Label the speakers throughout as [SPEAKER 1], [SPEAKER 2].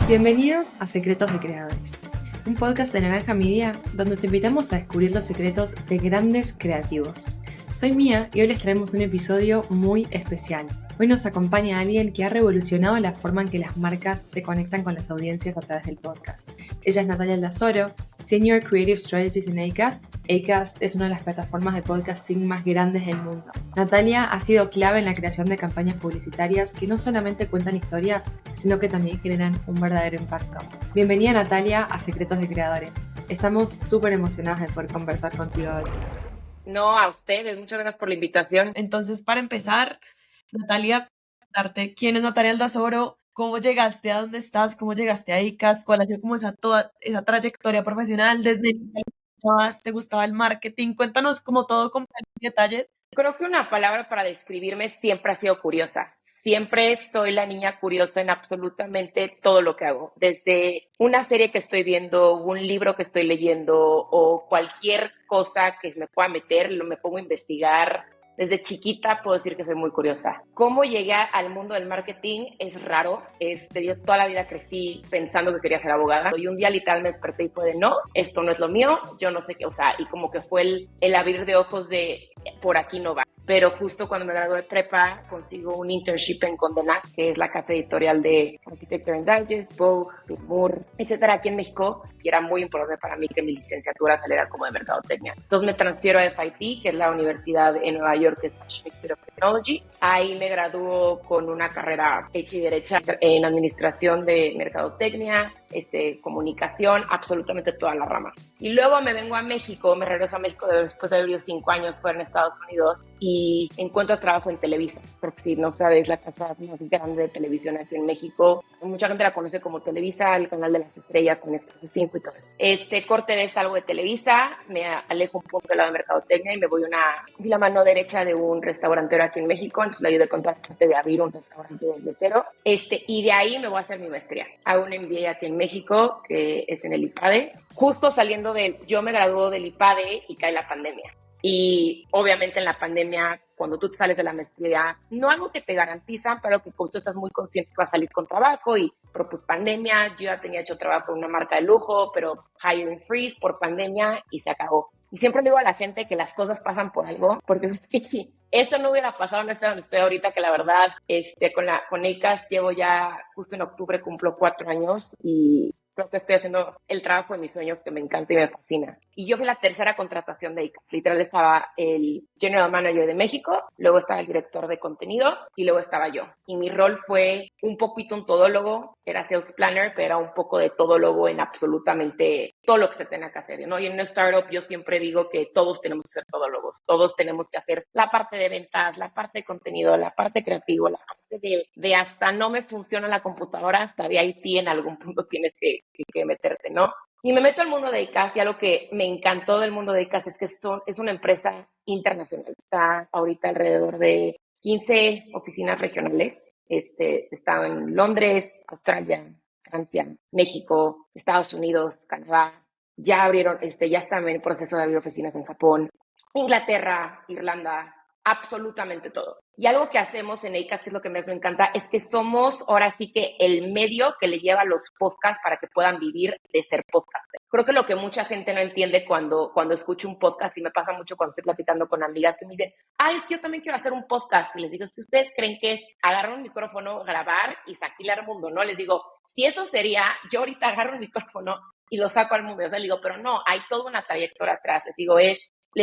[SPEAKER 1] Bienvenidos a Secretos de Creadores, un podcast de Naranja Media donde te invitamos a descubrir los secretos de grandes creativos. Soy Mía y hoy les traemos un episodio muy especial. Hoy nos acompaña alguien que ha revolucionado la forma en que las marcas se conectan con las audiencias a través del podcast. Ella es Natalia Aldazoro, Senior Creative Strategist en Acast. Acast es una de las plataformas de podcasting más grandes del mundo. Natalia ha sido clave en la creación de campañas publicitarias que no solamente cuentan historias, sino que también generan un verdadero impacto. Bienvenida Natalia a Secretos de Creadores. Estamos súper emocionadas de poder conversar contigo hoy.
[SPEAKER 2] No, a ustedes, muchas gracias por la invitación.
[SPEAKER 3] Entonces, para empezar, Natalia, darte quién es Natalia Aldazoro, cómo llegaste a dónde estás, cómo llegaste a Acast, cuál ha sido como toda esa trayectoria profesional, desde te gustaba el marketing, cuéntanos como todo con detalles.
[SPEAKER 2] Creo que una palabra para describirme siempre ha sido curiosa. Siempre soy la niña curiosa en absolutamente todo lo que hago. Desde una serie que estoy viendo, un libro que estoy leyendo o cualquier cosa que me pueda meter, me pongo a investigar. Desde chiquita puedo decir que soy muy curiosa. ¿Cómo llegué al mundo del marketing? Es raro. Yo toda la vida crecí pensando que quería ser abogada. Y un día literal me desperté y fue de no, esto no es lo mío, yo no sé qué, y como que fue el abrir de ojos de por aquí no va. Pero justo cuando me gradué de prepa consigo un internship en Condé Nast, que es la casa editorial de Architecture and Digest, Vogue, Moore, etcétera, aquí en México, y era muy importante para mí que mi licenciatura saliera como de mercadotecnia. Entonces me transfiero a FIT, que es la universidad en Nueva York, que es Fashion Institute of Technology. Ahí me graduó con una carrera hecha y derecha en administración de mercadotecnia, comunicación, absolutamente toda la rama. Y luego me vengo a México, me regreso a México después de vivir 5 años fuera en Estados Unidos y encuentro trabajo en Televisa, porque si no sabéis, la casa más grande de televisión aquí en México, mucha gente la conoce como Televisa, el canal de las estrellas, con Canal 5 y todo eso. Corte de salgo de Televisa, me alejo un poco de la mercadotecnia y me voy fui la mano derecha de un restaurantero aquí en México, entonces le ayudé con toda la parte de abrir un restaurante desde cero, y de ahí me voy a hacer mi maestría. Hago un MBA aquí en México, que es en el IPADE. Justo saliendo yo me graduó del IPADE y cae la pandemia. Y obviamente en la pandemia, cuando tú te sales de la maestría, no algo que te garantizan, pero que tú estás muy consciente que vas a salir con trabajo, pero pues pandemia, yo ya tenía hecho trabajo en una marca de lujo, pero hiring freeze por pandemia y se acabó. Y siempre le digo a la gente que las cosas pasan por algo, porque si esto no hubiera pasado, no estoy donde estoy ahorita, que la verdad, con Acast llevo ya, justo en octubre cumplo 4 años y creo que estoy haciendo el trabajo de mis sueños que me encanta y me fascina. Y yo fui la tercera contratación de Acast. Literal estaba el General Manager de México, luego estaba el director de contenido y luego estaba yo. Y mi rol fue un poquito un todólogo, era sales planner, pero era un poco de todólogo en absolutamente todo lo que se tenga que hacer, ¿no? Y en una startup yo siempre digo que todos tenemos que ser todólogos, todos tenemos que hacer la parte de ventas, la parte de contenido, la parte creativa, la parte de hasta no me funciona la computadora, hasta de IT en algún punto tienes que meterte, ¿no? Y me meto al mundo de Acast y algo que me encantó del mundo de Acast es que es una empresa internacional. Está ahorita alrededor de 15 oficinas regionales. Está en Londres, Australia, Francia, México, Estados Unidos, Canadá. Ya abrieron, ya están en proceso de abrir oficinas en Japón, Inglaterra, Irlanda, absolutamente todo. Y algo que hacemos en Acast, que es lo que más me encanta, es que somos ahora sí que el medio que le lleva a los podcasts para que puedan vivir de ser podcaster. Creo que lo que mucha gente no entiende cuando escucho un podcast, y me pasa mucho cuando estoy platicando con amigas que me dicen, es que yo también quiero hacer un podcast. Y les digo, si ustedes creen que es agarrar un micrófono, grabar y saquear al mundo, ¿no? Les digo, si eso sería, yo ahorita agarro un micrófono y lo saco al mundo. Yo les digo, pero no, hay toda una trayectoria atrás. Les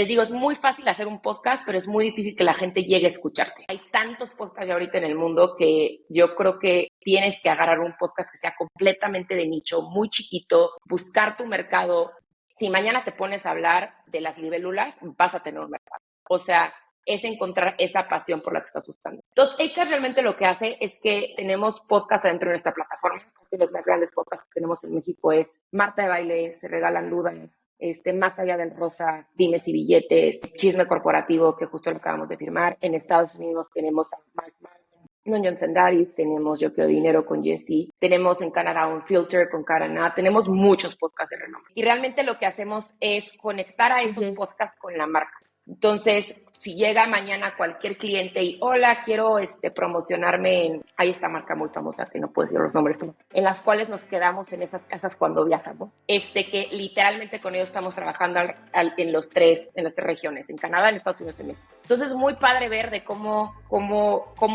[SPEAKER 2] digo, es muy fácil hacer un podcast, pero es muy difícil que la gente llegue a escucharte. Hay tantos podcasts ahorita en el mundo que yo creo que tienes que agarrar un podcast que sea completamente de nicho, muy chiquito, buscar tu mercado. Si mañana te pones a hablar de las libélulas, vas a tener un mercado. O sea, es encontrar esa pasión por la que estás buscando. Entonces, Acast realmente lo que hace es que tenemos podcasts dentro de nuestra plataforma. Los más grandes podcasts que tenemos en México es Marta de Baile, Se Regalan Dudas, Más Allá del Rosa, Dimes y Billetes, Chisme Corporativo, que justo lo acabamos de firmar. En Estados Unidos tenemos a Mark Maron, Non Sendaris, tenemos Yo Quiero Dinero con Jessie, tenemos en Canadá un Filter con Karana, tenemos muchos podcasts de renombre. Y realmente lo que hacemos es conectar a esos podcasts con la marca. Entonces, si llega mañana cualquier cliente y, hola, quiero promocionarme en, hay esta marca muy famosa que no puedo decir los nombres, pero en las cuales nos quedamos en esas casas cuando viajamos, que literalmente con ellos estamos trabajando en las tres regiones, en Canadá, en Estados Unidos y en México. Entonces es muy padre ver de cómo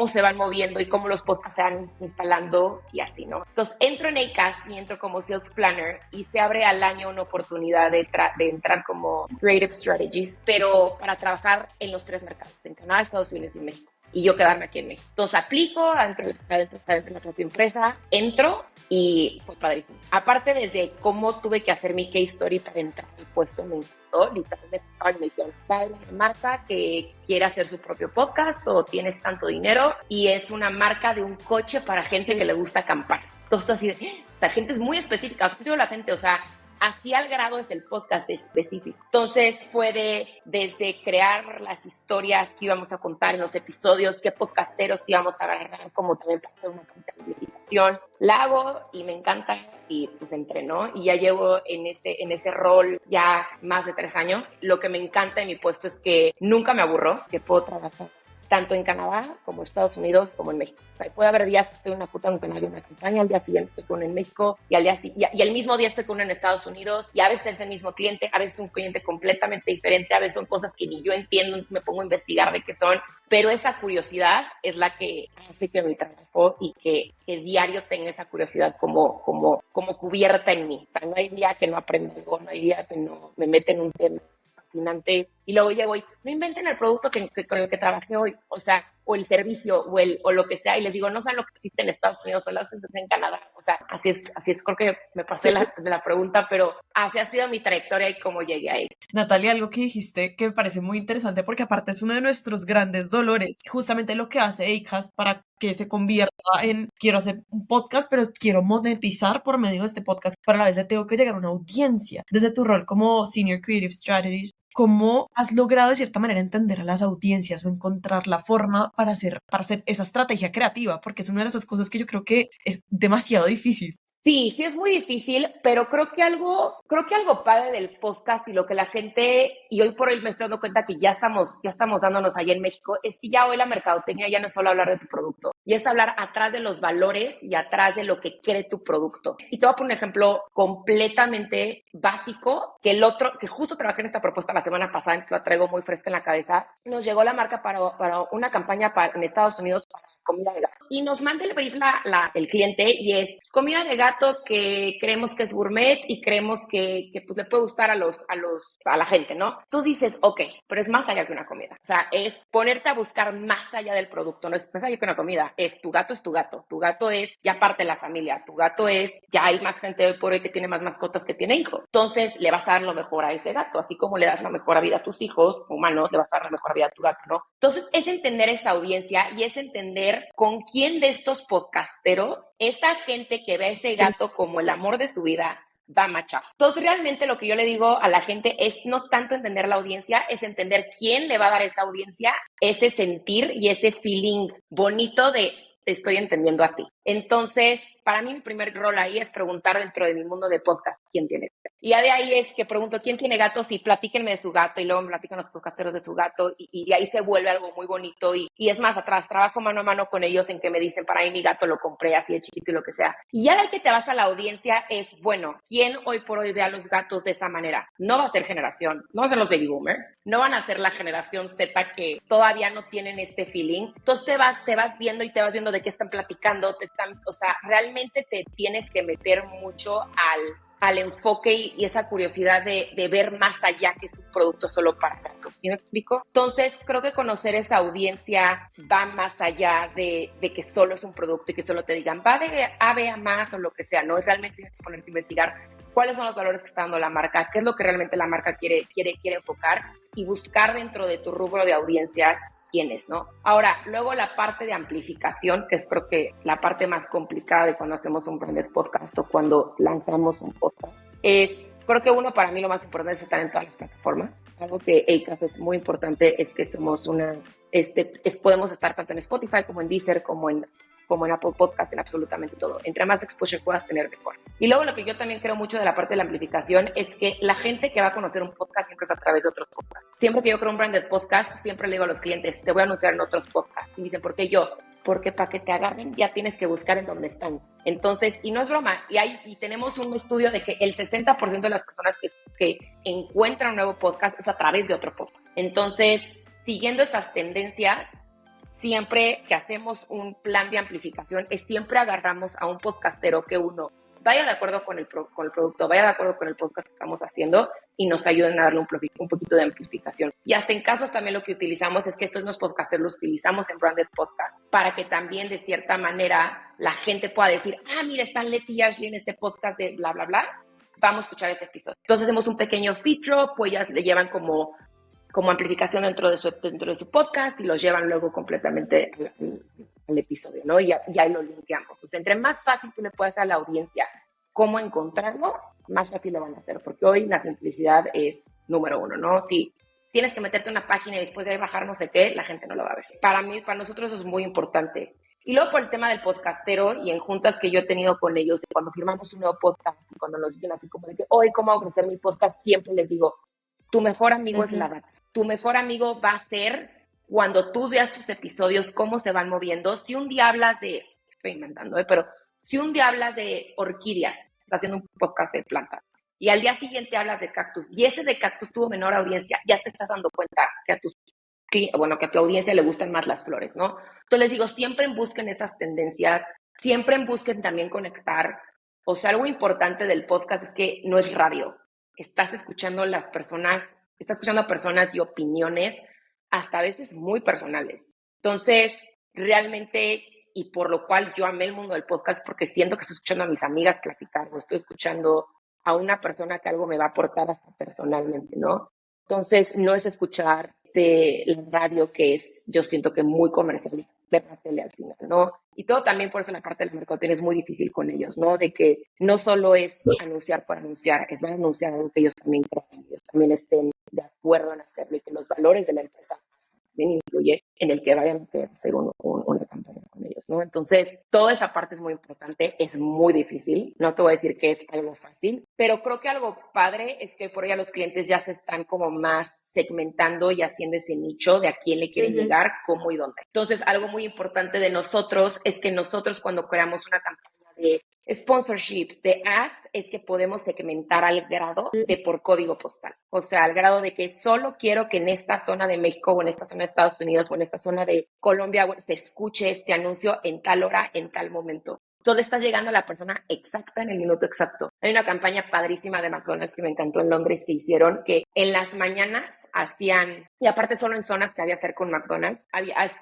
[SPEAKER 2] se van moviendo y cómo los podcasts se van instalando y así, ¿no? Entonces entro en Acast y entro como Sales Planner y se abre al año una oportunidad de entrar como Creative Strategies, pero para trabajar en los tres mercados, en Canadá, Estados Unidos y México. Y yo quedarme aquí en México. Entonces aplico adentro de la propia empresa, entro y fue padrísimo. Aparte desde cómo tuve que hacer mi case story para entrar al puesto, me encantó. Literalmente me dijeron, va a haber una marca que quiere hacer su propio podcast o tienes tanto dinero y es una marca de un coche para gente que le gusta acampar. Todo esto así de, o sea, gente es muy específica. O sea, digo la gente, o sea, así al grado es el podcast específico. Entonces fue desde crear las historias que íbamos a contar en los episodios, qué podcasteros íbamos a agarrar, como también para hacer una publicación. La hago y me encanta y pues entrenó y ya llevo en ese rol ya más de 3 años. Lo que me encanta de mi puesto es que nunca me aburro, que puedo trabajar tanto en Canadá como en Estados Unidos como en México. O sea, puede haber días que estoy en una puta en Canadá y una campaña, al día siguiente estoy con uno en México y el mismo día estoy con uno en Estados Unidos y a veces es el mismo cliente, a veces es un cliente completamente diferente, a veces son cosas que ni yo entiendo, entonces me pongo a investigar de qué son, pero esa curiosidad es la que hace que mi trabajo y que diario tenga esa curiosidad como cubierta en mí. O sea, no hay día que no aprenda algo, no hay día que no me meta en un tema fascinante y luego llego y no inventen el producto con el que trabajé hoy, o sea, o el servicio o lo que sea, y les digo, no saben lo que existe en Estados Unidos o lo que existe en Canadá, o sea, así es, creo que me pasé de la pregunta, pero así ha sido mi trayectoria y cómo llegué ahí.
[SPEAKER 3] Natalia, algo que dijiste que me parece muy interesante porque aparte es uno de nuestros grandes dolores, justamente lo que hace Acast para que se convierta en quiero hacer un podcast, pero quiero monetizar por medio de este podcast, pero a la vez le tengo que llegar a una audiencia. Desde tu rol como Senior Creative Strategist, ¿cómo has logrado de cierta manera entender a las audiencias o encontrar la forma para hacer esa estrategia creativa? Porque es una de esas cosas que yo creo que es demasiado difícil.
[SPEAKER 2] Sí, sí es muy difícil, pero creo que algo padre del podcast y lo que la gente, y hoy por hoy me estoy dando cuenta que ya estamos dándonos allá en México, es que ya hoy la mercadotecnia ya no es solo hablar de tu producto, y es hablar atrás de los valores y atrás de lo que cree tu producto. Y te voy a poner un ejemplo completamente básico, que justo trabajé en esta propuesta la semana pasada, entonces la traigo muy fresca en la cabeza. Nos llegó la marca para una campaña en Estados Unidos para comida de gato. Y nos manda el brief el cliente y es comida de gato que creemos que es gourmet y creemos que pues le puede gustar a la gente, ¿no? Tú dices, ok, pero es más allá que una comida. O sea, es ponerte a buscar más allá del producto, no es más allá que una comida. Tu gato es tu gato. Tu gato es ya parte de la familia. Tu gato ya hay más gente hoy por hoy que tiene más mascotas que tiene hijos. Entonces, le vas a dar lo mejor a ese gato. Así como le das la mejor vida a tus hijos humanos, le vas a dar la mejor vida a tu gato, ¿no? Entonces, es entender esa audiencia y es entender con quién de estos podcasteros, esa gente que ve a ese gato como el amor de su vida, va a machar. Entonces, realmente lo que yo le digo a la gente es no tanto entender la audiencia, es entender quién le va a dar a esa audiencia ese sentir y ese feeling bonito de te estoy entendiendo a ti. Entonces, para mí mi primer rol ahí es preguntar dentro de mi mundo de podcast quién tiene. Y ya de ahí es que pregunto quién tiene gatos y platíquenme de su gato y luego me platican los podcasteros de su gato y de ahí se vuelve algo muy bonito y es más, atrás trabajo mano a mano con ellos en que me dicen, para mí mi gato lo compré así de chiquito y lo que sea. Y ya de ahí que te vas a la audiencia es, bueno, ¿quién hoy por hoy ve a los gatos de esa manera? No va a ser generación, no van a ser los baby boomers, no van a ser la generación Z que todavía no tienen este feeling. Entonces te vas viendo y te vas viendo de qué están platicando, o sea, realmente te tienes que meter mucho al enfoque y esa curiosidad de ver más allá que su producto solo para gatos. ¿Sí me explico? Entonces, creo que conocer esa audiencia va más allá de que solo es un producto y que solo te digan, va de A, B a más o lo que sea, ¿no? Realmente tienes que ponerte a investigar cuáles son los valores que está dando la marca, qué es lo que realmente la marca quiere enfocar y buscar dentro de tu rubro de audiencias quiénes, ¿no? Ahora, luego la parte de amplificación, que es creo que la parte más complicada de cuando hacemos un branded podcast o cuando lanzamos un podcast, creo que para mí lo más importante es estar en todas las plataformas. Algo que Acast es muy importante es que somos podemos estar tanto en Spotify como en Deezer, como en como en Apple Podcast, en absolutamente todo. Entre más exposure puedas tener, mejor. Y luego lo que yo también creo mucho de la parte de la amplificación es que la gente que va a conocer un podcast siempre es a través de otros podcasts. Siempre que yo creo un branded podcast, siempre le digo a los clientes, te voy a anunciar en otros podcasts. Y me dicen, ¿por qué yo? Porque para que te agarren ya tienes que buscar en dónde están. Entonces, y no es broma, y tenemos un estudio de que el 60% de las personas que encuentran un nuevo podcast es a través de otro podcast. Entonces, siguiendo esas tendencias, siempre que hacemos un plan de amplificación, siempre agarramos a un podcastero que uno vaya de acuerdo con el producto, vaya de acuerdo con el podcast que estamos haciendo y nos ayuden a darle un poquito de amplificación. Y hasta en casos también lo que utilizamos es que estos mismos podcasteros los utilizamos en Branded Podcast para que también de cierta manera la gente pueda decir, mira, están Leti y Ashley en este podcast de bla, bla, bla, vamos a escuchar ese episodio. Entonces hacemos un pequeño feature, pues ya le llevan como amplificación dentro de su podcast y los llevan luego completamente al episodio, ¿no? Y ahí lo linkeamos. Pues entre más fácil tú le puedas a la audiencia cómo encontrarlo, más fácil lo van a hacer, porque hoy la simplicidad es número uno, ¿no? Si tienes que meterte a una página y después de ahí bajar no sé qué, la gente no lo va a ver. Para nosotros eso es muy importante. Y luego por el tema del podcastero y en juntas que yo he tenido con ellos, cuando firmamos un nuevo podcast y cuando nos dicen así como de que hoy cómo hago crecer mi podcast, siempre les digo, tu mejor amigo es la data. Tu mejor amigo va a ser cuando tú veas tus episodios, cómo se van moviendo. Si un día hablas de, estoy inventando, pero si un día hablas de orquídeas, estás haciendo un podcast de plantas, y al día siguiente hablas de cactus, y ese de cactus tuvo menor audiencia, ya te estás dando cuenta que a tu audiencia le gustan más las flores, ¿no? Entonces les digo, siempre busquen esas tendencias, siempre busquen también conectar. O sea, algo importante del podcast es que no es radio. Estás escuchando a personas y opiniones hasta a veces muy personales. Entonces, realmente, y por lo cual yo amé el mundo del podcast, porque siento que estoy escuchando a mis amigas platicar, o estoy escuchando a una persona que algo me va a aportar hasta personalmente, ¿no? Entonces, no es escuchar la radio que es, yo siento que muy comercial, ver la tele al final, ¿no? Y todo también por eso la parte del mercadotecnia es muy difícil con ellos, ¿no? De que no solo es anunciar por anunciar, es van a anunciar algo que ellos también crean, ellos también estén de acuerdo en hacerlo y que los valores de la empresa también influye en el que vayan a querer hacer una campaña con ellos, ¿no? Entonces, toda esa parte es muy importante, es muy difícil, no te voy a decir que es algo fácil, pero creo que algo padre es que por ahí los clientes ya se están como más segmentando y haciendo ese nicho de a quién le quieren llegar, cómo y dónde. Entonces, algo muy importante de nosotros es que nosotros cuando creamos una campaña de sponsorships, de ads, es que podemos segmentar al grado de por código postal. O sea, al grado de que solo quiero que en esta zona de México o en esta zona de Estados Unidos o en esta zona de Colombia se escuche este anuncio en tal hora, en tal momento. Todo está llegando a la persona exacta en el minuto exacto. Hay una campaña padrísima de McDonald's que me encantó en Londres que hicieron, que en las mañanas hacían, y aparte solo en zonas que había cerca con McDonald's,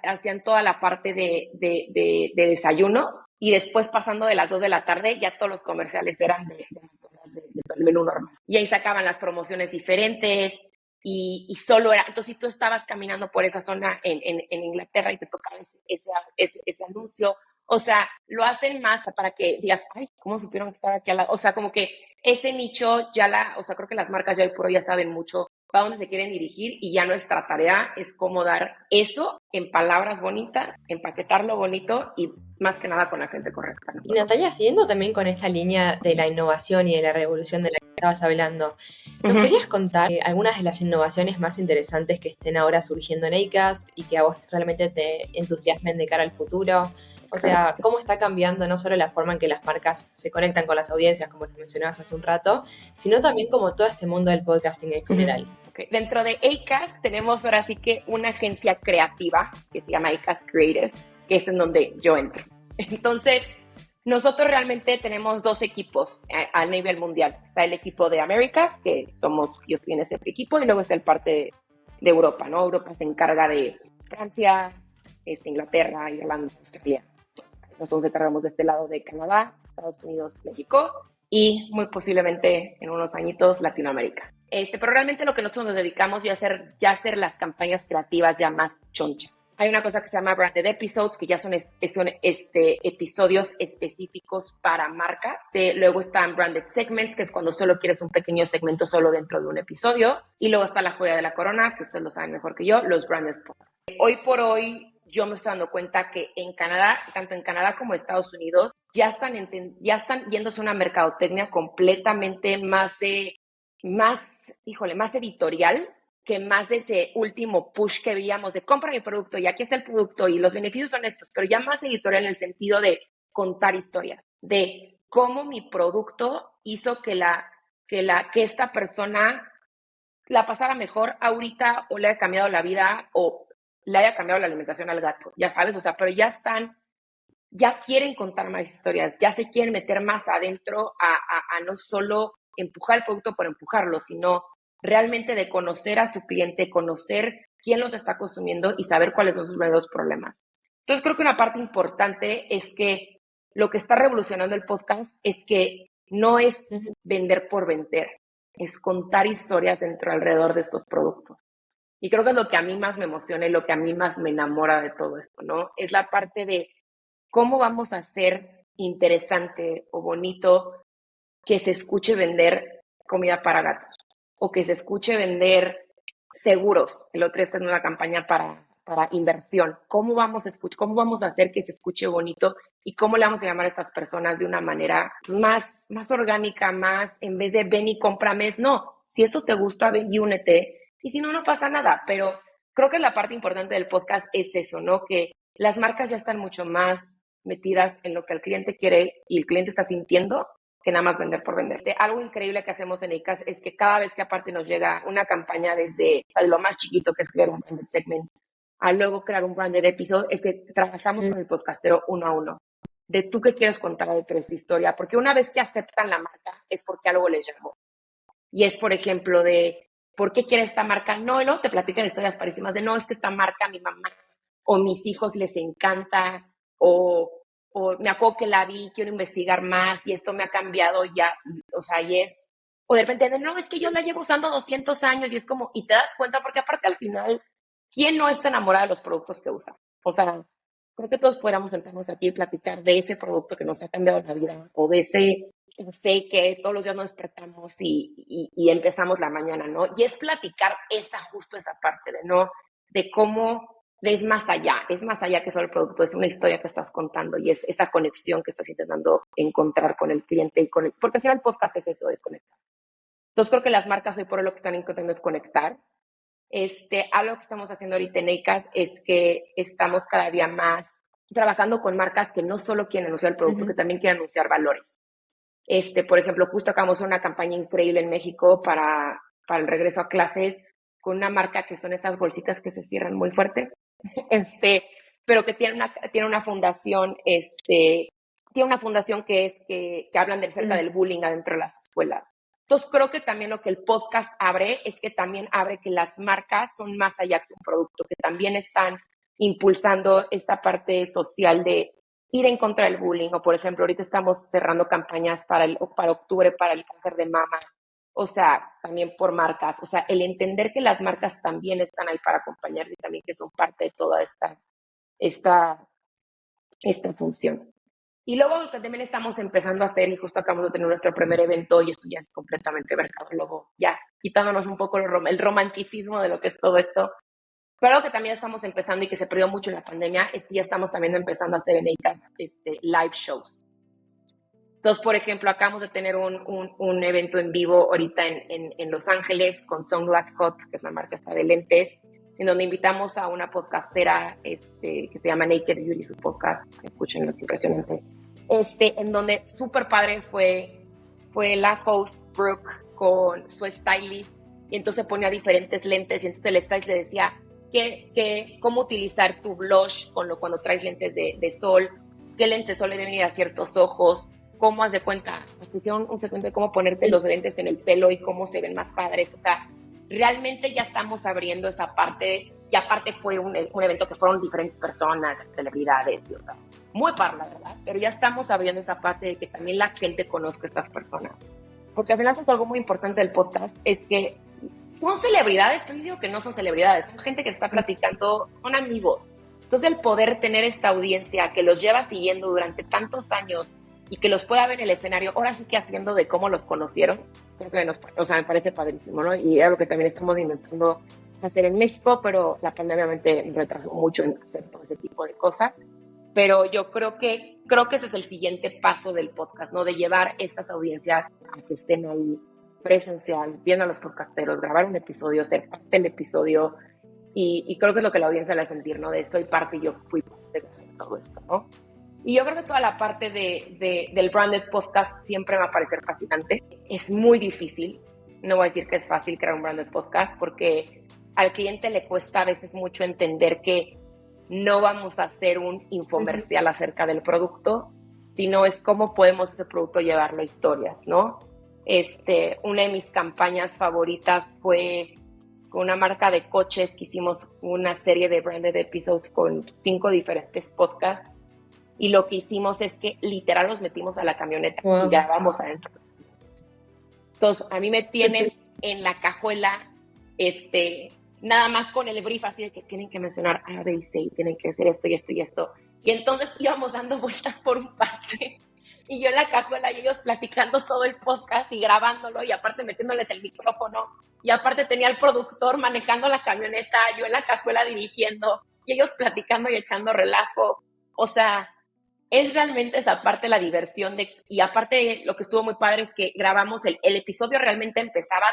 [SPEAKER 2] hacían toda la parte de desayunos y después pasando de las 2 de la tarde ya todos los comerciales eran de McDonald's, del menú normal. Y ahí sacaban las promociones diferentes y solo era, entonces si tú estabas caminando por esa zona en Inglaterra y te tocaba ese anuncio, o sea, lo hacen más para que digas, ay, ¿cómo supieron que estaba aquí al lado? O sea, como que ese nicho o sea, creo que las marcas ya hoy por hoy ya saben mucho para dónde se quieren dirigir y ya nuestra tarea es cómo dar eso en palabras bonitas, empaquetarlo bonito y más que nada con la gente correcta, ¿no?
[SPEAKER 1] Y Natalia, siguiendo también con esta línea de la innovación y de la revolución de la que estabas hablando, ¿nos podrías contar algunas de las innovaciones más interesantes que estén ahora surgiendo en Acast y que a vos realmente te entusiasmen de cara al futuro? O sea, cómo está cambiando no solo la forma en que las marcas se conectan con las audiencias, como nos mencionabas hace un rato, sino también como todo este mundo del podcasting en general.
[SPEAKER 2] Okay. Dentro de Acast tenemos ahora sí que una agencia creativa que se llama Acast Creative, que es en donde yo entro. Entonces, nosotros realmente tenemos 2 equipos a nivel mundial. Está el equipo de Américas, que yo estoy en ese equipo, y luego está el parte de Europa, ¿no? Europa se encarga de Francia, Inglaterra, Irlanda, Australia. Nosotros nos encargamos de este lado de Canadá, Estados Unidos, México y muy posiblemente en unos añitos Latinoamérica. Pero realmente lo que nosotros nos dedicamos ya a hacer las campañas creativas ya más choncha. Hay una cosa que se llama Branded Episodes, que ya son episodios específicos para marcas. Luego están Branded Segments, que es cuando solo quieres un pequeño segmento solo dentro de un episodio. Y luego está la joya de la corona, que ustedes lo saben mejor que yo, los Branded Podcasts. Hoy por hoy, yo me estoy dando cuenta que en Canadá, tanto en Canadá como en Estados Unidos, ya están yéndose a una mercadotecnia completamente más editorial, que más de ese último push que veíamos de compra mi producto y aquí está el producto y los beneficios son estos, pero ya más editorial en el sentido de contar historias, de cómo mi producto hizo que esta persona la pasara mejor ahorita o le haya cambiado la vida o le haya cambiado la alimentación al gato, ya sabes, o sea, pero ya quieren contar más historias, ya se quieren meter más adentro a no solo empujar el producto por empujarlo, sino realmente de conocer a su cliente, conocer quién los está consumiendo y saber cuáles son sus verdaderos problemas. Entonces creo que una parte importante es que lo que está revolucionando el podcast es que no es vender por vender, es contar historias alrededor de estos productos. Y creo que es lo que a mí más me emociona y lo que a mí más me enamora de todo esto, ¿no? Es la parte de cómo vamos a hacer interesante o bonito que se escuche vender comida para gatos o que se escuche vender seguros. El otro día está en una campaña para inversión. ¿Cómo vamos a hacer que se escuche bonito y cómo le vamos a llamar a estas personas de una manera más orgánica, más en vez de ven y cómprame? No, si esto te gusta, ven y únete. Y si no, no pasa nada. Pero creo que la parte importante del podcast es eso, ¿no? Que las marcas ya están mucho más metidas en lo que el cliente quiere y el cliente está sintiendo que nada más vender por vender. Algo increíble que hacemos en ICAS es que cada vez que aparte nos llega una campaña desde lo más chiquito que es crear un branded segment a luego crear un branded episode, es que trabajamos con el podcastero uno a uno de tú qué quieres contar dentro de esta historia, porque una vez que aceptan la marca es porque algo les llamó. Y es, por ejemplo, de ¿por qué quiere esta marca? No, y luego te platican historias parísimas de no, es que esta marca a mi mamá o mis hijos les encanta o me acuerdo que la vi, quiero investigar más y esto me ha cambiado ya, o sea, o de repente, no, es que yo la llevo usando 200 años y es como, y te das cuenta, porque aparte al final, ¿quién no está enamorado de los productos que usa? O sea, creo que todos podríamos sentarnos aquí y platicar de ese producto que nos ha cambiado la vida o de ese café que todos los días nos despertamos y empezamos la mañana, ¿no? Y es platicar justo esa parte de cómo es más allá que solo el producto, es una historia que estás contando y es esa conexión que estás intentando encontrar con el cliente y porque al final el podcast es eso, es conectar. Entonces creo que las marcas hoy por hoy lo que están intentando es conectar. Algo que estamos haciendo ahorita en EICAS es que estamos cada día más trabajando con marcas que no solo quieren anunciar el producto, que también quieren anunciar valores. Por ejemplo, justo acabamos una campaña increíble en México para el regreso a clases con una marca que son esas bolsitas que se cierran muy fuerte. Pero que tiene una fundación, tiene una fundación que hablan cerca del bullying adentro de las escuelas. Entonces creo que también lo que el podcast abre es que también abre que las marcas son más allá que un producto, que también están impulsando esta parte social de ir en contra del bullying, o por ejemplo, ahorita estamos cerrando campañas para octubre para el cáncer de mama. O sea, también por marcas, o sea, el entender que las marcas también están ahí para acompañar y también que son parte de toda esta función. Y luego lo que también estamos empezando a hacer, y justo acabamos de tener nuestro primer evento, y esto ya es completamente mercadólogo, ya quitándonos un poco el romanticismo de lo que es todo esto. Pero algo que también estamos empezando y que se perdió mucho en la pandemia es que ya estamos también empezando a hacer en EICAS live shows. Entonces, por ejemplo, acabamos de tener un evento en vivo ahorita en Los Ángeles con Sunglass Hut, que es una marca de lentes, en donde invitamos a una podcastera que se llama Naked Beauty, su podcast, escúchenlo, es impresionante. En donde súper padre fue la host Brooke con su stylist, y entonces ponía diferentes lentes, y entonces el stylist le decía cómo utilizar tu blush cuando traes lentes de sol, qué lentes de sol le deben ir a ciertos ojos, cómo haz de cuenta, hasta hicieron un segmento de cómo ponerte los lentes en el pelo y cómo se ven más padres. O sea, realmente ya estamos abriendo esa parte, y aparte fue un evento que fueron diferentes personas, celebridades, o sea, muy padre, la verdad, pero ya estamos abriendo esa parte de que también la gente conozca a estas personas. Porque al final algo muy importante del podcast es que son celebridades, pero yo digo que no son celebridades, son gente que está platicando, son amigos. Entonces el poder tener esta audiencia que los lleva siguiendo durante tantos años y que los pueda ver en el escenario, ahora sí que haciendo de cómo los conocieron, creo que me parece padrísimo, ¿no? Y es lo que también estamos intentando hacer en México, pero la pandemia obviamente retrasó mucho en hacer todo ese tipo de cosas. Pero yo creo que ese es el siguiente paso del podcast, ¿no? De llevar estas audiencias a que estén ahí presencial, viendo a los podcasteros, grabar un episodio, ser parte del episodio, y creo que es lo que la audiencia le hace sentir, ¿no? De soy parte y yo fui parte de hacer todo esto, ¿no? Y yo creo que toda la parte del branded podcast siempre me va a parecer fascinante. Es muy difícil, no voy a decir que es fácil crear un branded podcast, porque al cliente le cuesta a veces mucho entender que no vamos a hacer un infomercial acerca del producto, sino es cómo podemos ese producto llevarlo a historias, ¿no? Una de mis campañas favoritas fue con una marca de coches que hicimos una serie de branded episodes con 5 diferentes podcasts, y lo que hicimos es que literal nos metimos a la camioneta y grabamos adentro. Entonces, a mí me tienes en la cajuela, nada más con el brief así de que tienen que mencionar A, B y C, tienen que hacer esto y esto y esto. Y entonces íbamos dando vueltas por un parque y yo en la cajuela y ellos platicando todo el podcast y grabándolo, y aparte metiéndoles el micrófono, y aparte tenía el productor manejando la camioneta, yo en la cajuela dirigiendo y ellos platicando y echando relajo. O sea, es realmente esa parte la diversión y aparte lo que estuvo muy padre es que grabamos el episodio realmente empezaba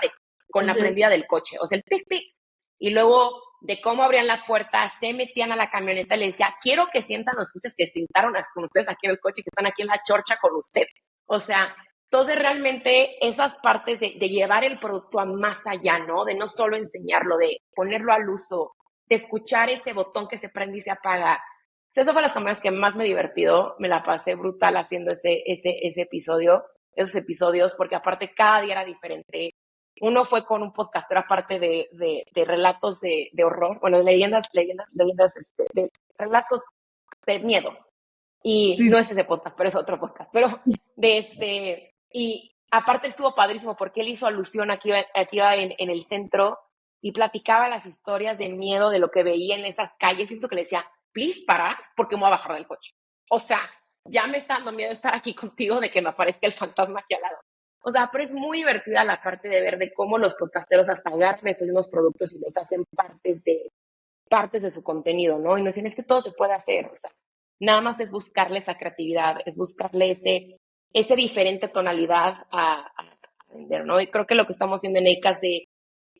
[SPEAKER 2] con la prendida del coche, o sea, el pic pic, y luego de cómo abrían la puerta, se metían a la camioneta y le decía, quiero que sientan los coches que sentaron con ustedes aquí en el coche, que están aquí en la chorcha con ustedes. O sea, entonces realmente esas partes de llevar el producto a más allá, ¿no? De no solo enseñarlo, de ponerlo al uso, de escuchar ese botón que se prende y se apaga. O sea, eso fue las campañas que más me he divertido, me la pasé brutal haciendo esos episodios, porque aparte cada día era diferente. Uno fue con un podcastero aparte de relatos de horror, bueno, de leyendas, de relatos de miedo. Y sí, no es ese podcast, pero es otro podcast. Pero y aparte estuvo padrísimo porque él hizo alusión aquí en el centro y platicaba las historias de miedo de lo que veía en esas calles. Siento que le decía, please, para, porque me voy a bajar del coche. O sea, ya me está dando miedo estar aquí contigo de que me aparezca el fantasma aquí al lado. O sea, pero es muy divertida la parte de ver de cómo los podcasteros hasta agarran estos mismos productos y los hacen partes de su contenido, ¿no? Y nos dicen, es que todo se puede hacer, o sea, nada más es buscarle esa creatividad, es buscarle ese diferente tonalidad a vender, ¿no? Y creo que lo que estamos haciendo en EICA es de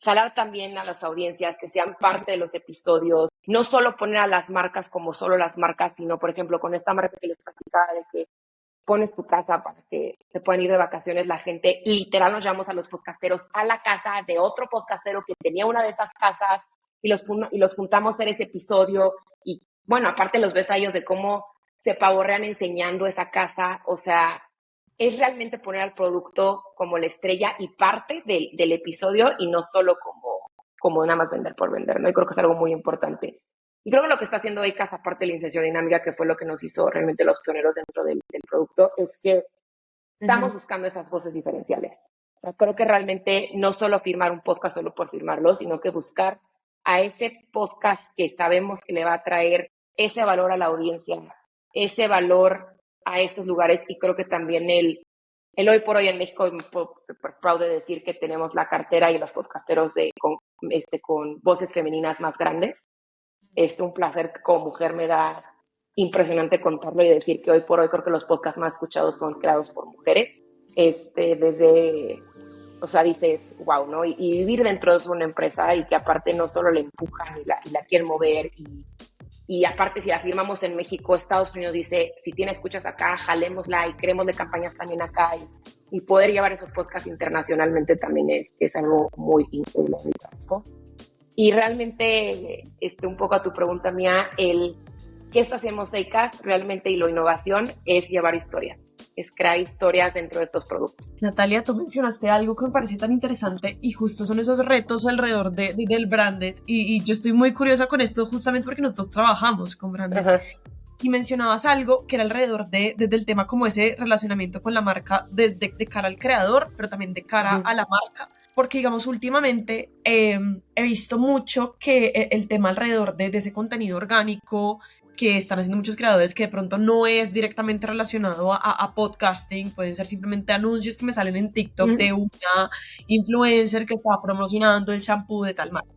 [SPEAKER 2] jalar también a las audiencias que sean parte de los episodios, no solo poner a las marcas como solo las marcas, sino, por ejemplo, con esta marca que les platicaba de que pones tu casa para que te puedan ir de vacaciones, la gente, literal nos llevamos a los podcasteros a la casa de otro podcastero que tenía una de esas casas y los juntamos a hacer ese episodio, y bueno, aparte los ves a ellos de cómo se pavorrean enseñando esa casa. O sea, es realmente poner al producto como la estrella y parte del episodio, y no solo como nada más vender por vender, ¿no? Y creo que es algo muy importante. Y creo que lo que está haciendo EICAS, aparte de la iniciación dinámica, que fue lo que nos hizo realmente los pioneros dentro del producto, es que estamos buscando esas voces diferenciales. O sea, creo que realmente no solo firmar un podcast solo por firmarlo, sino que buscar a ese podcast que sabemos que le va a traer ese valor a la audiencia, ese valor a estos lugares. Y creo que también el hoy por hoy en México, me puedo súper proud de decir que tenemos la cartera y los podcasteros con voces femeninas más grandes. Un placer que como mujer me da impresionante contarlo y decir que hoy por hoy creo que los podcasts más escuchados son creados por mujeres. O sea, dices, wow, ¿no? Y vivir dentro de una empresa y que aparte no solo la empujan y la quieren mover, y aparte si la firmamos en México, Estados Unidos dice, si tiene escuchas acá, jalémosla y creémosle campañas también acá, y poder llevar esos podcasts internacionalmente también es algo muy increíble, ¿no? Y realmente, un poco a tu pregunta mía, ¿qué está haciendo EICAS realmente? Y la innovación es llevar historias, es crear historias dentro de estos productos.
[SPEAKER 3] Natalia, tú mencionaste algo que me parece tan interesante, y justo son esos retos alrededor del branded, y yo estoy muy curiosa con esto justamente porque nosotros trabajamos con branded. Ajá. Y mencionabas algo que era alrededor del tema como ese relacionamiento con la marca desde de cara al creador, pero también de cara a la marca. Porque, digamos, últimamente he visto mucho que el tema alrededor de ese contenido orgánico que están haciendo muchos creadores, que de pronto no es directamente relacionado a podcasting, pueden ser simplemente anuncios que me salen en TikTok de una influencer que está promocionando el shampoo de tal marca.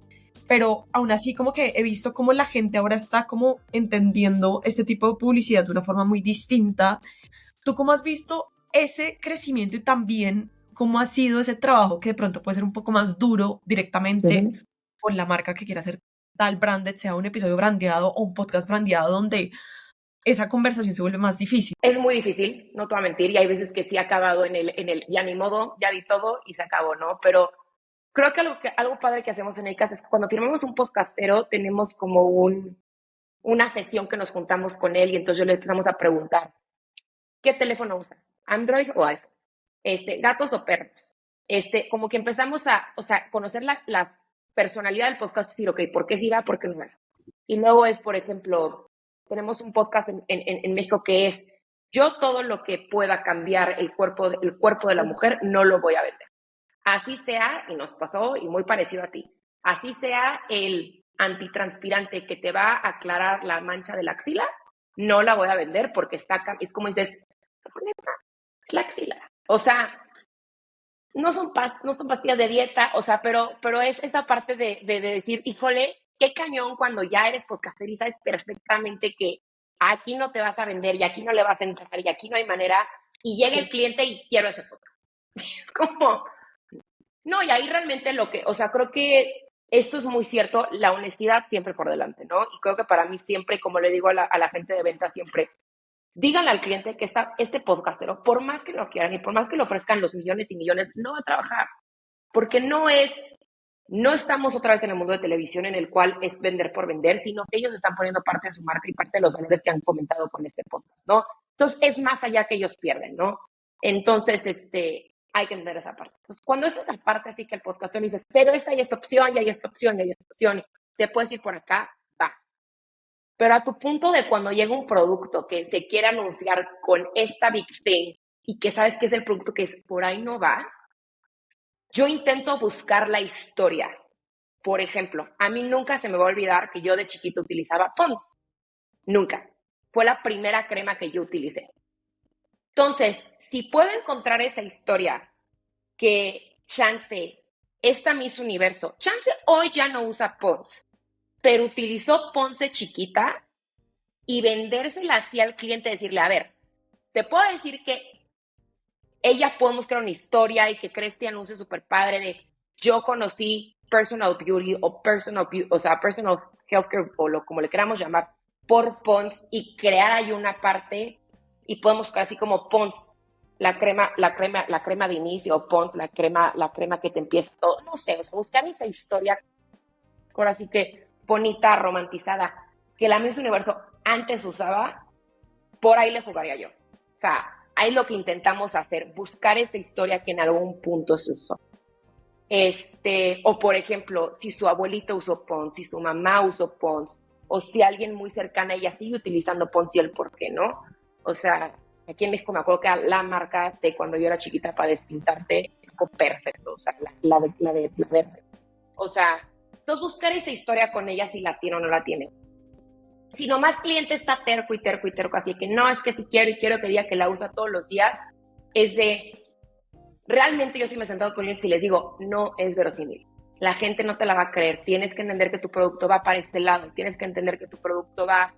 [SPEAKER 3] pero aún así como que he visto cómo la gente ahora está como entendiendo este tipo de publicidad de una forma muy distinta. ¿Tú cómo has visto ese crecimiento y también cómo ha sido ese trabajo que de pronto puede ser un poco más duro directamente con la marca que quiera hacer tal branded, sea un episodio brandeado o un podcast brandeado, donde esa conversación se vuelve más difícil?
[SPEAKER 2] Es muy difícil, no te voy a mentir, y hay veces que sí ha acabado en el ya ni modo, ya di todo y se acabó, ¿no? Pero creo que algo padre que hacemos en EICAS es que cuando firmamos un podcastero tenemos como una sesión que nos juntamos con él y entonces le empezamos a preguntar, ¿qué teléfono usas? ¿Android o iPhone? ¿Gatos o perros? Como que empezamos a, o sea, conocer la personalidad del podcast, decir, ok, ¿por qué sí va? ¿Por qué no va? Y luego es, por ejemplo, tenemos un podcast en México que es, yo todo lo que pueda cambiar el cuerpo de la mujer no lo voy a vender. Así sea, y nos pasó, y muy parecido a ti, así sea el antitranspirante que te va a aclarar la mancha de la axila, no la voy a vender porque es como dices, es la axila. O sea, no son pastillas de dieta, o sea, pero es esa parte de decir, híjole, qué cañón cuando ya eres podcaster y sabes perfectamente que aquí no te vas a vender y aquí no le vas a entrar y aquí no hay manera, y llega el cliente y quiero ese podcast. Es como, no, y ahí realmente o sea, creo que esto es muy cierto, la honestidad siempre por delante, ¿no? Y creo que para mí siempre, como le digo a la gente de venta siempre, díganle al cliente que este podcastero, por más que lo quieran y por más que le ofrezcan los millones y millones, no va a trabajar, porque no estamos otra vez en el mundo de televisión en el cual es vender por vender, sino que ellos están poniendo parte de su marca y parte de los valores que han comentado con este podcast, ¿no? Entonces, es más allá que ellos pierden, ¿no? Entonces, hay que entender esa parte. Entonces, cuando es esa parte así que el podcastor dices, pero esta y esta opción, y hay esta opción, y hay esta opción, te puedes ir por acá, va. Pero a tu punto de cuando llega un producto que se quiere anunciar con esta big thing y que sabes que es el producto que es por ahí no va, yo intento buscar la historia. Por ejemplo, a mí nunca se me va a olvidar que yo de chiquito utilizaba Pond's. Nunca. Fue la primera crema que yo utilicé. Entonces, si puedo encontrar esa historia que chance, esta Miss Universo, chance hoy ya no usa Pond's, pero utilizó Pond's de chiquita y vendérsela así al cliente, decirle, a ver, te puedo decir que ella podemos crear una historia y que cree este anuncio súper padre de yo conocí personal beauty o personal healthcare o como le queramos llamar por Pond's y crear ahí una parte y podemos crear así como Pond's, la crema de inicio o Pond's, la crema que te empieza todo, no sé, o sea, buscar esa historia ahora sí que bonita, romantizada, que la Miss Universo antes usaba, por ahí le jugaría yo. O sea, ahí lo que intentamos hacer, buscar esa historia que en algún punto se usó. O por ejemplo, si su abuelito usó Pond's, si su mamá usó Pond's, o si alguien muy cercana a ella sigue utilizando Pond's y el por qué, ¿no? O sea, aquí en México me acuerdo que la marca de cuando yo era chiquita para despintarte, perfecto, o sea, la de verde. O sea, entonces buscar esa historia con ella si la tiene o no la tiene. Si nomás cliente está terco y terco y terco, así que no, es que si quiero y quiero que diga que la usa todos los días, es de, realmente yo sí me he sentado con clientes y les digo, no es verosímil. La gente no te la va a creer, tienes que entender que tu producto va para este lado, tienes que entender que tu producto va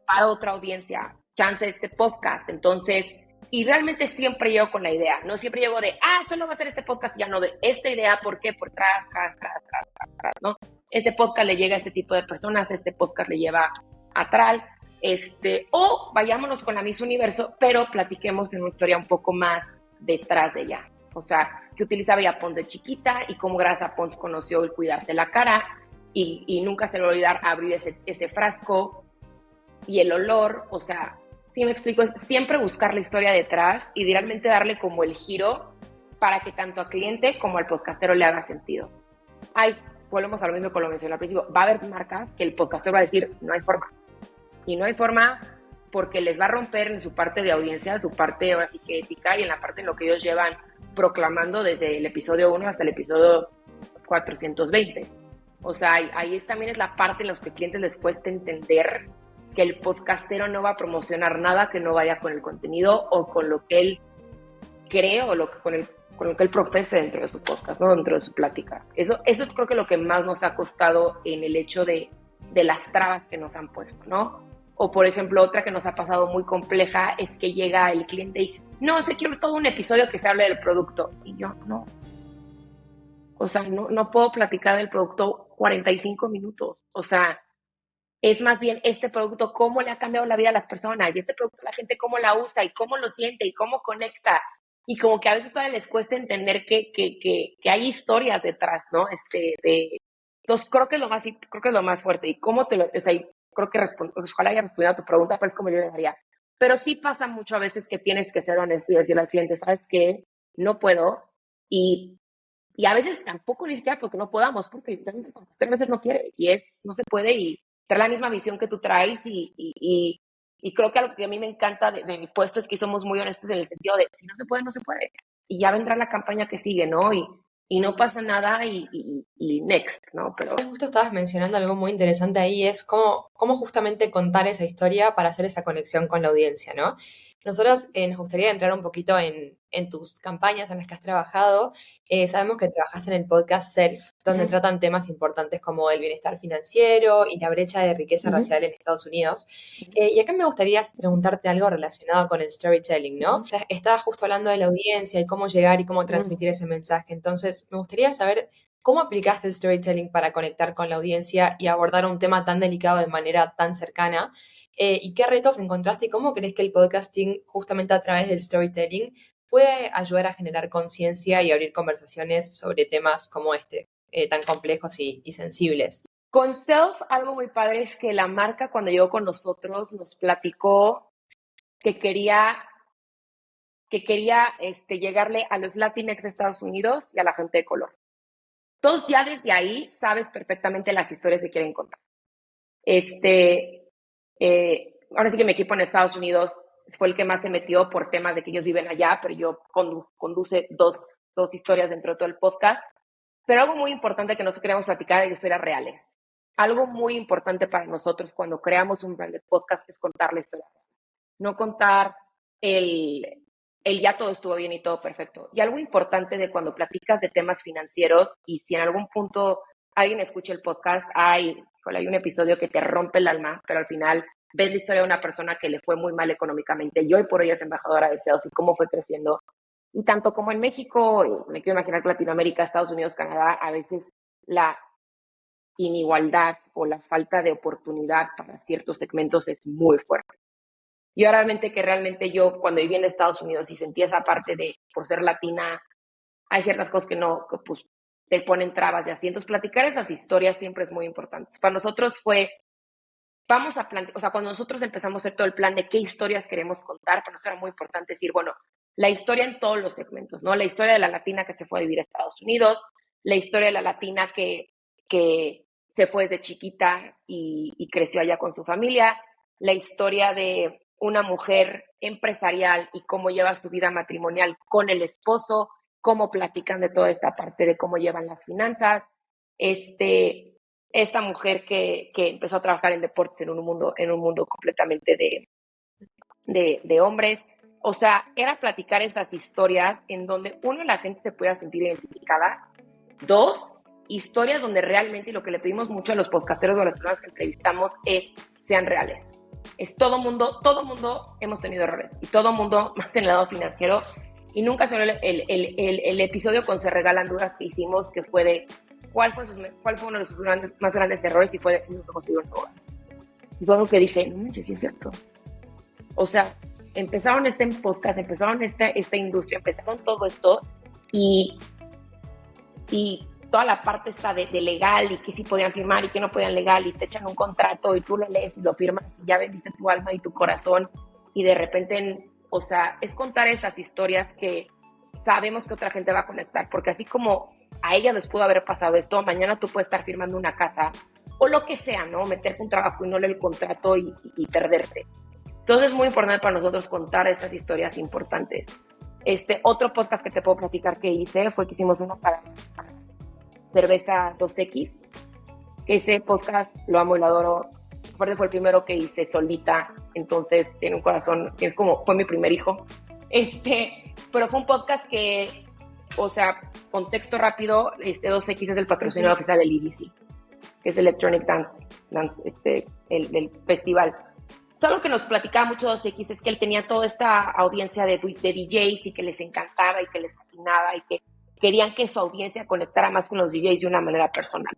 [SPEAKER 2] para otra audiencia, chance este podcast, entonces, y realmente siempre llego con la idea, no siempre llego de, solo va a ser este podcast, ya no de esta idea, ¿por qué? Por tras, ¿no? Este podcast le llega a este tipo de personas, este podcast le lleva a tal, o vayámonos con la Miss Universo, pero platiquemos en una historia un poco más detrás de ella. O sea, que utilizaba ya Pond's de chiquita y cómo gracias a Pond's conoció el cuidarse la cara y nunca se le va a olvidar abrir ese frasco y el olor. O sea, sí me explico, es siempre buscar la historia detrás y realmente darle como el giro para que tanto al cliente como al podcastero le haga sentido. Volvemos a lo mismo que lo mencioné al principio, va a haber marcas que el podcastero va a decir, no hay forma. Y no hay forma porque les va a romper en su parte de audiencia, su parte ahora sí que ética y en la parte en lo que ellos llevan proclamando desde el episodio 1 hasta el episodio 420. O sea, ahí también es la parte en la que a los clientes les cuesta entender que el podcastero no va a promocionar nada que no vaya con el contenido o con lo que él cree o con con lo que él profesa dentro de su podcast, ¿no? Dentro de su plática. Eso es creo que lo que más nos ha costado en el hecho de las trabas que nos han puesto, ¿no? O, por ejemplo, otra que nos ha pasado muy compleja es que llega el cliente y no, quiero todo un episodio que se hable del producto. Y yo, no. O sea, no puedo platicar del producto 45 minutos. O sea, es más bien este producto, cómo le ha cambiado la vida a las personas, y este producto la gente cómo la usa y cómo lo siente y cómo conecta. Y como que a veces todavía les cuesta entender que hay historias detrás, ¿no? Entonces creo que es lo más fuerte. Y cómo o sea, creo que ojalá haya respondido a tu pregunta, pero es como yo le daría. Pero sí pasa mucho a veces que tienes que ser honesto y decirle al cliente, ¿sabes qué? No puedo. Y a veces tampoco ni siquiera porque no podamos, porque a veces no quiere y no se puede y trae la misma visión que tú traes y creo que algo que a mí me encanta de mi puesto es que somos muy honestos en el sentido de si no se puede, no se puede. Y ya vendrá la campaña que sigue, ¿no? Y no pasa nada y next, ¿no? Pero
[SPEAKER 1] justo estabas mencionando algo muy interesante ahí, es cómo justamente contar esa historia para hacer esa conexión con la audiencia, ¿no? Nosotros nos gustaría entrar un poquito en tus campañas en las que has trabajado. Sabemos que trabajaste en el podcast Self, donde tratan temas importantes como el bienestar financiero y la brecha de riqueza racial en Estados Unidos. Y acá me gustaría preguntarte algo relacionado con el storytelling, ¿no? Estabas justo hablando de la audiencia y cómo llegar y cómo transmitir ese mensaje. Entonces, me gustaría saber cómo aplicaste el storytelling para conectar con la audiencia y abordar un tema tan delicado de manera tan cercana. ¿Y qué retos encontraste y cómo crees que el podcasting, justamente a través del storytelling, puede ayudar a generar conciencia y abrir conversaciones sobre temas como este, tan complejos y sensibles?
[SPEAKER 2] Con Self, algo muy padre es que la marca cuando llegó con nosotros nos platicó que quería llegarle a los Latinx de Estados Unidos y a la gente de color. Entonces ya desde ahí sabes perfectamente las historias que quieren contar. Ahora sí que mi equipo en Estados Unidos fue el que más se metió por temas de que ellos viven allá, pero yo conduce dos historias dentro de todo el podcast. Pero algo muy importante que nosotros queríamos platicar es historias reales. Algo muy importante para nosotros cuando creamos un branded podcast es contar la historia real. No contar el ya todo estuvo bien y todo perfecto. Y algo importante de cuando platicas de temas financieros y si en algún punto alguien escucha el podcast, hay un episodio que te rompe el alma, pero al final ves la historia de una persona que le fue muy mal económicamente y hoy por hoy es embajadora de Self y cómo fue creciendo. Y tanto como en México, me quiero imaginar que Latinoamérica, Estados Unidos, Canadá, a veces la inigualdad o la falta de oportunidad para ciertos segmentos es muy fuerte. Yo realmente yo cuando viví en Estados Unidos y sentí esa parte de, por ser latina, hay ciertas cosas que pues te ponen trabas y así. Entonces, platicar esas historias siempre es muy importante. Para nosotros fue, cuando nosotros empezamos a hacer todo el plan de qué historias queremos contar, para nosotros era muy importante decir, bueno, la historia en todos los segmentos, ¿no? La historia de la latina que se fue a vivir a Estados Unidos, la historia de la latina que se fue desde chiquita y creció allá con su familia, la historia de una mujer empresarial y cómo lleva su vida matrimonial con el esposo, cómo platican de toda esta parte de cómo llevan las finanzas, esta mujer que empezó a trabajar en deportes en un mundo completamente de hombres. O sea, era platicar esas historias en donde, uno, la gente se pueda sentir identificada, dos, historias donde realmente, y lo que le pedimos mucho a los podcasteros o a las personas que entrevistamos es sean reales. Todo mundo hemos tenido errores y todo mundo, más en el lado financiero, y nunca se el episodio con Se Regalan Dudas que hicimos, que fue de cuál fue uno de sus más grandes errores y fue de nunca conseguir un hogar. Y fue algo que dije, no manches, sí es cierto. O sea, empezaron podcast, empezaron esta industria, empezaron todo esto y toda la parte está de legal y que sí podían firmar y que no podían legal y te echan un contrato y tú lo lees y lo firmas y ya vendiste tu alma y tu corazón y de repente, o sea, es contar esas historias que sabemos que otra gente va a conectar, porque así como a ella les pudo haber pasado esto, mañana tú puedes estar firmando una casa o lo que sea, ¿no? Meterte un trabajo y no leer el contrato y perderte. Entonces es muy importante para nosotros contar esas historias importantes. Otro podcast que te puedo platicar que hice fue que hicimos uno para Cerveza 2X. Ese podcast lo amo y lo adoro. Aparte fue el primero que hice solita, entonces tiene un corazón, fue mi primer hijo. Pero fue un podcast que o sea, contexto rápido, 2X es el patrocinador oficial del EDC, que es Electronic Dance, el festival. Algo que nos platicaba mucho 2X es que él tenía toda esta audiencia de DJs y que les encantaba y que les fascinaba y que querían que su audiencia conectara más con los DJs de una manera personal.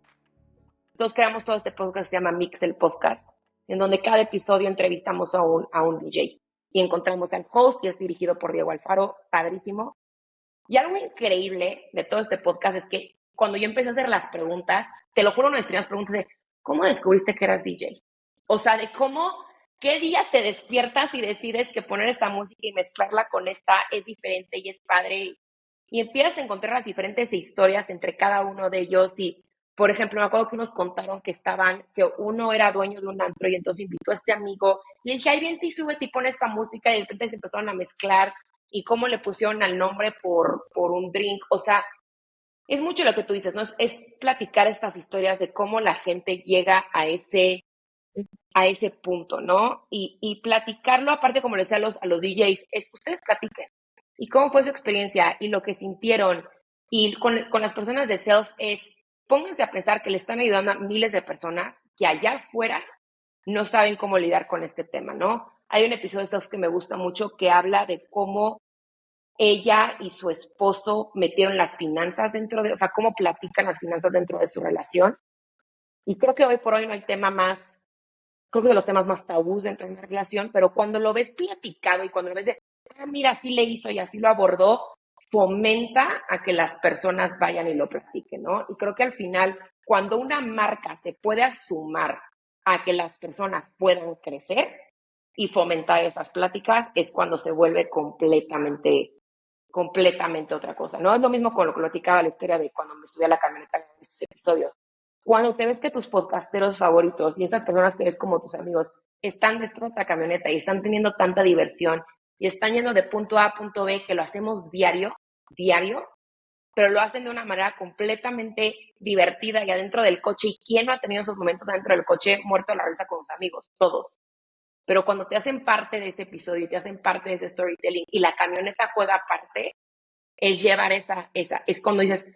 [SPEAKER 2] Entonces creamos todo este podcast que se llama Mix el Podcast, en donde cada episodio entrevistamos a un DJ y encontramos al host, y es dirigido por Diego Alfaro, padrísimo. Y algo increíble de todo este podcast es que cuando yo empecé a hacer las preguntas, te lo juro, una de mis primeras preguntas de ¿cómo descubriste que eras DJ? O sea, de ¿qué día te despiertas y decides que poner esta música y mezclarla con esta es diferente y es padre? Y empiezas a encontrar las diferentes historias entre cada uno de ellos. Y, por ejemplo, me acuerdo que unos contaron que uno era dueño de un antro y entonces invitó a este amigo. Le dije, ay, vente y súbete y pon esta música. Y de repente se empezaron a mezclar y cómo le pusieron al nombre por un drink. O sea, es mucho lo que tú dices, ¿no? Es platicar estas historias de cómo la gente llega a ese punto, ¿no? Y platicarlo, aparte, como le decía a los DJs, ustedes platiquen. ¿Y cómo fue su experiencia? Y lo que sintieron. Y con las personas de sales pónganse a pensar que le están ayudando a miles de personas que allá afuera no saben cómo lidiar con este tema, ¿no? Hay un episodio de sales que me gusta mucho que habla de cómo ella y su esposo metieron las finanzas o sea, cómo platican las finanzas dentro de su relación. Y creo que hoy por hoy no hay tema más, creo que de los temas más tabús dentro de una relación, pero cuando lo ves platicado y cuando lo ves mira, así le hizo y así lo abordó, fomenta a que las personas vayan y lo practiquen, ¿no? Y creo que al final, cuando una marca se puede sumar a que las personas puedan crecer y fomentar esas pláticas, es cuando se vuelve completamente otra cosa, ¿no? Es lo mismo con lo que platicaba la historia de cuando me subí a la camioneta en estos episodios. Cuando te ves que tus podcasteros favoritos y esas personas que ves como tus amigos están dentro de la camioneta y están teniendo tanta diversión y están yendo de punto A a punto B, que lo hacemos diario, pero lo hacen de una manera completamente divertida y adentro del coche. ¿Y quién no ha tenido esos momentos adentro del coche muerto de la risa con sus amigos? Todos. Pero cuando te hacen parte de ese episodio y te hacen parte de ese storytelling y la camioneta juega parte, es llevar es cuando dices,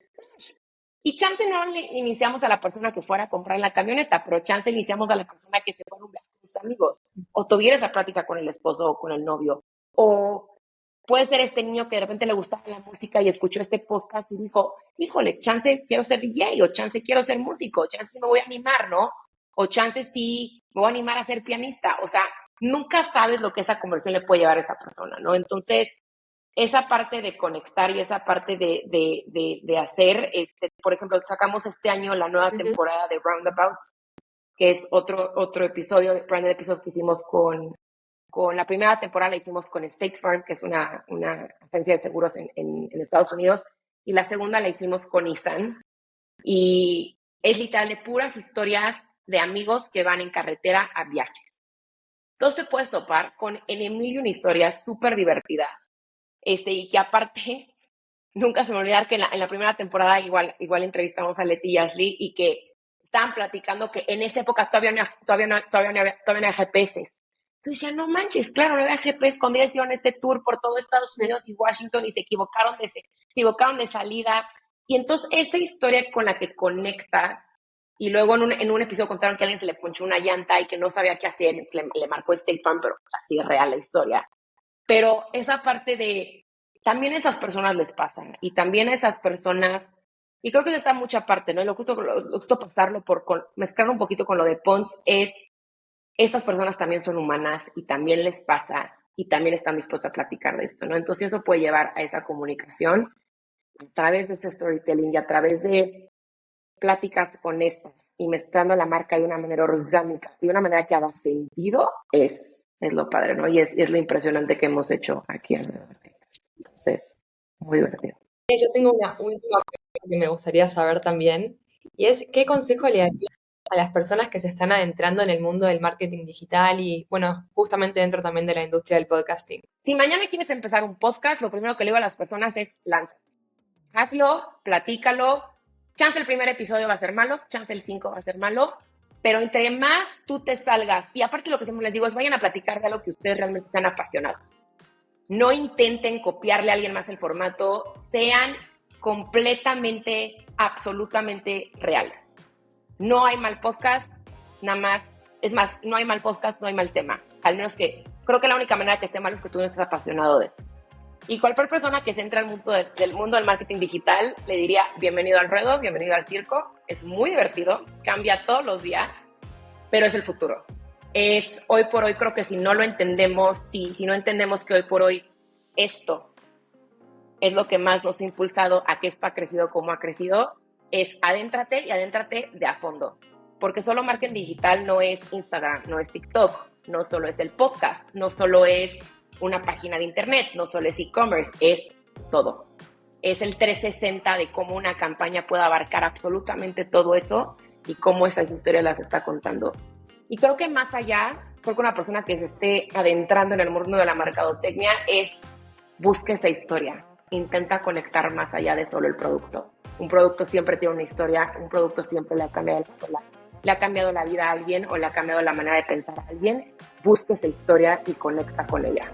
[SPEAKER 2] y chance no le iniciamos a la persona que fuera a comprar la camioneta, pero chance iniciamos a la persona que se fue a un viaje con sus amigos, o tuviera esa plática con el esposo o con el novio, o puede ser este niño que de repente le gustaba la música y escuchó este podcast y dijo, híjole, chance quiero ser DJ, o chance quiero ser músico, chance sí me voy a animar, ¿no? O chance sí me voy a animar a ser pianista. O sea, nunca sabes lo que esa conversión le puede llevar a esa persona, ¿no? Entonces, esa parte de conectar y esa parte de hacer, por ejemplo, sacamos este año la nueva temporada de Roundabout, que es otro episodio, branded episodio que hicimos con la primera temporada la hicimos con State Farm, que es una agencia de seguros en Estados Unidos, y la segunda la hicimos con Nissan, y es literal de puras historias de amigos que van en carretera a viajes. Entonces te puedes topar con mil y una historias súper divertidas, y que aparte, nunca se me olvidar que en la primera temporada igual entrevistamos a Leti y Ashley, y que estaban platicando que en esa época todavía no había GPS. Entonces decía, no manches, claro, no había GPS cuando ya hicieron este tour por todo Estados Unidos y Washington y se equivocaron de salida. Y entonces esa historia con la que conectas, y luego en un episodio contaron que a alguien se le ponchó una llanta y que no sabía qué hacer, entonces le marcó State Farm, pero así es real la historia. Pero esa parte de, también a esas personas les pasan, y también a esas personas, y creo que eso está mucha parte, ¿no? Y lo justo pasarlo mezclar un poquito con lo de Pons es, estas personas también son humanas y también les pasa y también están dispuestas a platicar de esto, ¿no? Entonces eso puede llevar a esa comunicación a través de ese storytelling y a través de pláticas honestas y mezclando la marca de una manera orgánica, de una manera que haga sentido, es lo padre, ¿no? Y es lo impresionante que hemos hecho aquí alrededor de ellos. Entonces, muy divertido.
[SPEAKER 1] Yo tengo una última pregunta que me gustaría saber también, y es, ¿qué consejo le darías a las personas que se están adentrando en el mundo del marketing digital y, bueno, justamente dentro también de la industria del podcasting?
[SPEAKER 2] Si mañana quieres empezar un podcast, lo primero que le digo a las personas es lánzate. Hazlo, platícalo. Chance el primer episodio va a ser malo, chance el 5 va a ser malo, pero entre más tú te salgas, y aparte lo que siempre les digo es vayan a platicar de algo que ustedes realmente sean apasionados. No intenten copiarle a alguien más el formato, sean completamente, absolutamente reales. No hay mal podcast, nada más. Es más, no hay mal podcast, no hay mal tema. Al menos que, creo que la única manera que esté mal es que tú no estés apasionado de eso. Y cualquier persona que se entre al mundo del marketing digital, le diría, bienvenido al ruedo, bienvenido al circo. Es muy divertido, cambia todos los días, pero es el futuro. Es hoy por hoy, creo que si no lo entendemos, si no entendemos que hoy por hoy esto es lo que más nos ha impulsado a que esto ha crecido como ha crecido, es adéntrate y adéntrate de a fondo. Porque solo marketing digital no es Instagram, no es TikTok, no solo es el podcast, no solo es una página de internet, no solo es e-commerce, es todo. Es el 360 de cómo una campaña puede abarcar absolutamente todo eso y cómo esas historias las está contando. Y creo que más allá, creo que una persona que se esté adentrando en el mundo de la mercadotecnia es busque esa historia, intenta conectar más allá de solo el producto. Un producto siempre tiene una historia, un producto siempre le ha cambiado la vida a alguien o le ha cambiado la manera de pensar a alguien. Busque esa historia y conecta con ella.